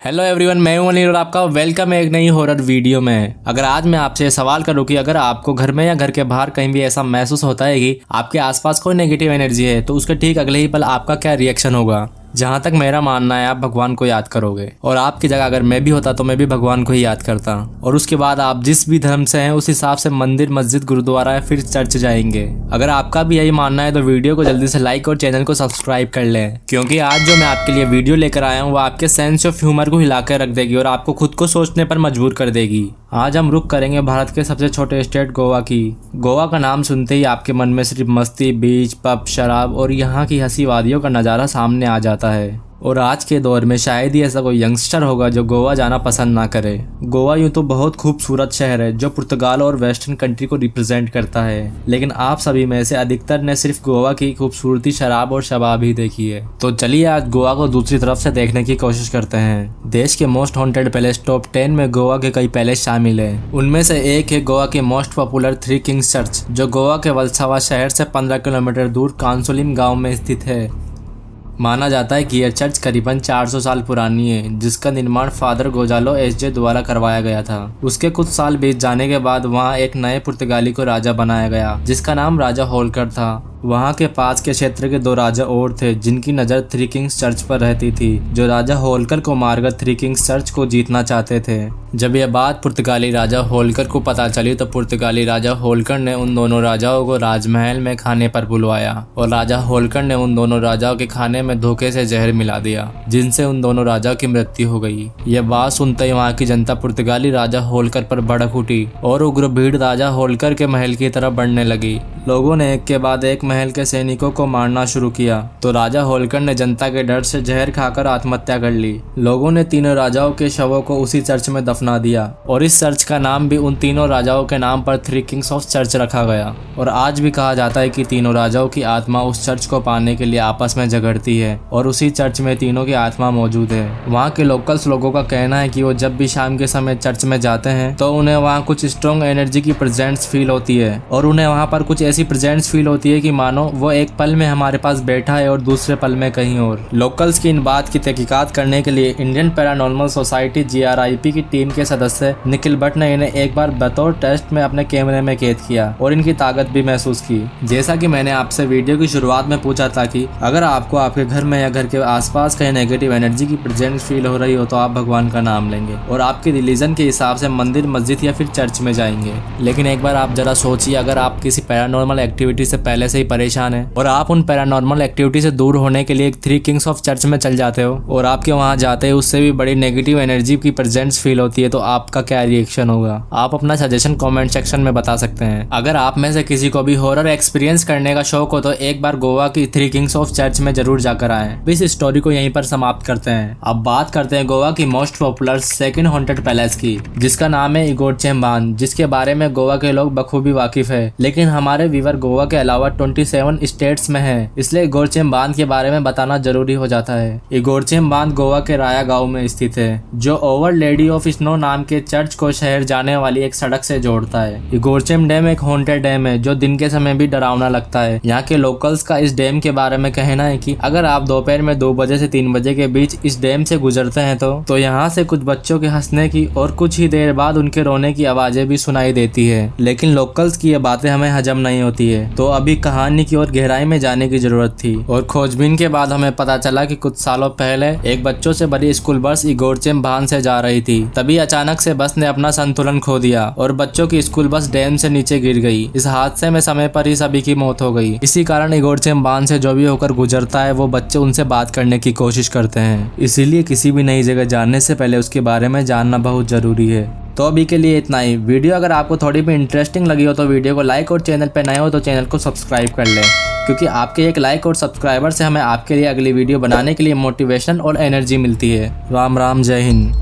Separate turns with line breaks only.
Hello everyone, मैं हूं अनिल और आपका वेलकम है एक नई हॉरर वीडियो में। अगर आज मैं आपसे सवाल करूं कि अगर आपको घर में या घर के बाहर कहीं भी ऐसा महसूस होता है कि आपके आसपास कोई नेगेटिव एनर्जी है, तो उसके ठीक अगले ही पल आपका क्या रिएक्शन होगा। जहाँ तक मेरा मानना है, आप भगवान को याद करोगे। और आपकी जगह अगर मैं भी होता तो मैं भी भगवान को ही याद करता। और उसके बाद आप जिस भी धर्म से हैं उस हिसाब से मंदिर, मस्जिद, गुरुद्वारा या फिर चर्च जाएंगे। अगर आपका भी यही मानना है तो वीडियो को जल्दी से लाइक और चैनल को सब्सक्राइब कर लें, क्योंकि आज जो मैं आपके लिए वीडियो लेकर आया हूँ वो आपके सेंस ऑफ ह्यूमर को हिला कर रख देगी और आपको खुद को सोचने पर मजबूर कर देगी। आज हम रुख करेंगे भारत के सबसे छोटे स्टेट गोवा की। गोवा का नाम सुनते ही आपके मन में सिर्फ मस्ती, बीच, पब, शराब और यहाँ की हंसी वादियों का नज़ारा सामने आ जाता है। और आज के दौर में शायद ही ऐसा कोई यंगस्टर होगा जो गोवा जाना पसंद ना करे। गोवा यूँ तो बहुत खूबसूरत शहर है जो पुर्तगाल और वेस्टर्न कंट्री को रिप्रेजेंट करता है, लेकिन आप सभी में से अधिकतर ने सिर्फ गोवा की खूबसूरती, शराब और शबाब ही देखी है। तो चलिए आज गोवा को दूसरी तरफ से देखने की कोशिश करते हैं। देश के मोस्ट हॉन्टेड पैलेस टॉप 10 में गोवा के कई पैलेस शामिल है। उनमें से एक है गोवा के most popular three Kings church, जो गोवा के वलसावा शहर से 15 किलोमीटर दूर कांसोलिम गाँव में स्थित है। माना जाता है कि यह चर्च करीबन 400 साल पुरानी है, जिसका निर्माण फादर गोजालो एसजे द्वारा करवाया गया था। उसके कुछ साल बीत जाने के बाद वहां एक नए पुर्तगाली को राजा बनाया गया, जिसका नाम राजा होलकर था। वहां के पास के क्षेत्र के 2 राजा और थे जिनकी नज़र थ्री किंग्स चर्च पर रहती थी, जो राजा होलकर को मारकर थ्री किंग्स चर्च को जीतना चाहते थे। जब यह बात पुर्तगाली राजा होलकर को पता चली तो पुर्तगाली राजा होलकर ने उन दोनों राजाओं को राजमहल में खाने पर बुलवाया और राजा होलकर ने उन दोनों राजाओं के खाने में धोखे से जहर मिला दिया, जिनसे उन दोनों राजाओं की मृत्यु हो गई। यह बात सुनते ही वहाँ की जनता पुर्तगाली राजा होलकर पर भड़क उठी और उग्र भीड़ राजा होलकर के महल की तरफ बढ़ने लगी। लोगों ने एक के बाद एक महल के सैनिकों को मारना शुरू किया, तो राजा होलकर ने जनता के डर से जहर खाकर आत्महत्या कर ली। लोगों ने तीनों राजाओं के शवों को उसी चर्च में दफना दिया और इस चर्च का नाम भी उन तीनों राजाओं के नाम पर थ्री किंग्स ऑफ चर्च रखा गया। और आज भी कहा जाता है कि तीनों राजाओं की आत्मा उस चर्च को पाने के लिए आपस में झगड़ती है और उसी चर्च में तीनों की आत्मा मौजूद है। वहाँ के लोकल्स लोगों का कहना है कि वो जब भी शाम के समय चर्च में जाते हैं तो उन्हें वहाँ कुछ स्ट्रॉन्ग एनर्जी की प्रेजेंस फील होती है और उन्हें वहाँ पर कुछ ऐसी प्रेजेंस फील होती है कि मानो वो एक पल में हमारे पास बैठा है और दूसरे पल में कहीं और। लोकल्स की इन बात की तहकीकात करने के लिए इंडियन पैरानॉर्मल सोसाइटी GRIP की टीम के सदस्य निखिल भट्ट ने इन्हें एक बार बतौर टेस्ट में अपने कैमरे में कैद किया और इनकी ताकत भी महसूस की। जैसा कि मैंने आपसे वीडियो की शुरुआत में पूछा था कि अगर आपको आपके घर में या घर के आसपास कहीं नेगेटिव एनर्जी की प्रेजेंस फील हो रही हो तो आप भगवान का नाम लेंगे और आपके रिलीजन के हिसाब से मंदिर, मस्जिद या फिर चर्च में जाएंगे। लेकिन एक बार आप जरा सोचिए, अगर आप किसी पैरानॉर्मल एक्टिविटी से पहले से ही परेशान है और आप उन पैरानॉर्मल एक्टिविटी से दूर होने के लिए एक थ्री किंग्स ऑफ चर्च में चल जाते हो और आपके वहां जाते ही उससे भी बड़ी नेगेटिव एनर्जी की प्रेजेंस फील होती है, तो आपका क्या रिएक्शन होगा। आप अपना सजेशन कमेंट सेक्शन में बता सकते हैं। अगर आप में से किसी को भी हॉरर एक्सपीरियंस करने का शौक हो तो एक बार गोवा की थ्री किंग्स ऑफ चर्च में जरूर जाकर आए। इस स्टोरी को यहीं पर समाप्त करते हैं। अब बात करते हैं गोवा की most popular second haunted palace की, जिसका नाम है इगोर चेम्बान, जिसके बारे में गोवा के लोग बखूबी वाकिफ है। लेकिन हमारे व्यूअर गोवा के अलावा 27 स्टेट्स में है, इसलिए इगोरचेम बांध के बारे में बताना जरूरी हो जाता है। इगोरचेम बांध गोवा के राया गांव में स्थित है, जो ओवर लेडी ऑफ स्नो नाम के चर्च को शहर जाने वाली एक सड़क से जोड़ता है। इगोरचेम डैम एक हॉन्टेड डैम है जो दिन के समय भी डरावना लगता है। यहाँ के लोकल्स का इस डैम के बारे में कहना है कि अगर आप दोपहर में 2 बजे से 3 बजे के बीच इस डैम से गुजरते हैं तो यहाँ से कुछ बच्चों के हंसने की और कुछ ही देर बाद उनके रोने की आवाजें भी सुनाई देती है। लेकिन लोकल्स की ये बातें हमें हजम नहीं होती है, तो अभी कहानी की और गहराई में जाने की जरूरत थी। और खोजबीन के बाद हमें पता चला कि कुछ सालों पहले एक बच्चों से भरी स्कूल बस इगोरचेम बांध से जा रही थी। तभी अचानक से बस ने अपना संतुलन खो दिया और बच्चों की स्कूल बस डैम से नीचे गिर गई। इस हादसे में समय पर ही सभी की मौत हो गई। इसी कारण इगोरचेम बांध से जो भी होकर गुजरता है वो बच्चे उनसे बात करने की कोशिश करते हैं। इसीलिए किसी भी नई जगह जाने से पहले उसके बारे में जानना बहुत जरूरी है। तो अभी के लिए इतना ही। वीडियो अगर आपको थोड़ी भी इंटरेस्टिंग लगी हो तो वीडियो को लाइक और चैनल पे नए हो तो चैनल को सब्सक्राइब कर लें, क्योंकि आपके एक लाइक और सब्सक्राइबर से हमें आपके लिए अगली वीडियो बनाने के लिए मोटिवेशन और एनर्जी मिलती है। राम राम, जय हिंद।